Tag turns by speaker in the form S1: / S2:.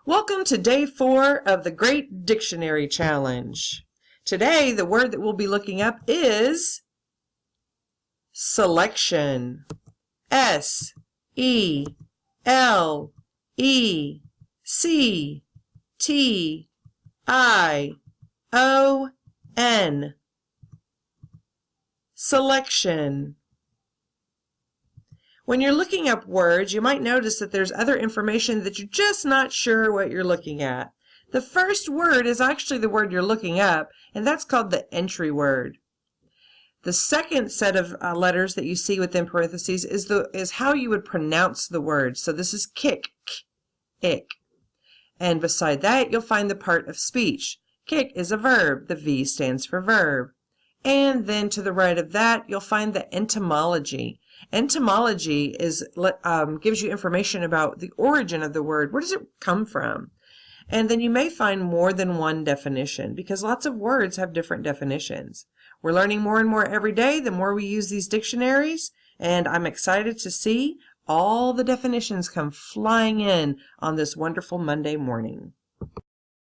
S1: Welcome to day 4 of the Great Dictionary Challenge. Today, the word that we'll be looking up is selection. S-E-L-E-C-T-I-O-N. Selection. When you're looking up words, you might notice that there's other information that you're just not sure what you're looking at. The first word is actually the word you're looking up, and that's called the entry word. The second set of letters that you see within parentheses is how you would pronounce the word. So this is kick, ick. And beside that, you'll find the part of speech. Kick is a verb. The V stands for verb. And then to the right of that, you'll find the etymology. Etymology gives you information about the origin of the word. Where does it come from? And then you may find more than one definition because lots of words have different definitions. We're learning more and more every day the more we use these dictionaries, and I'm excited to see all the definitions come flying in on this wonderful Monday morning.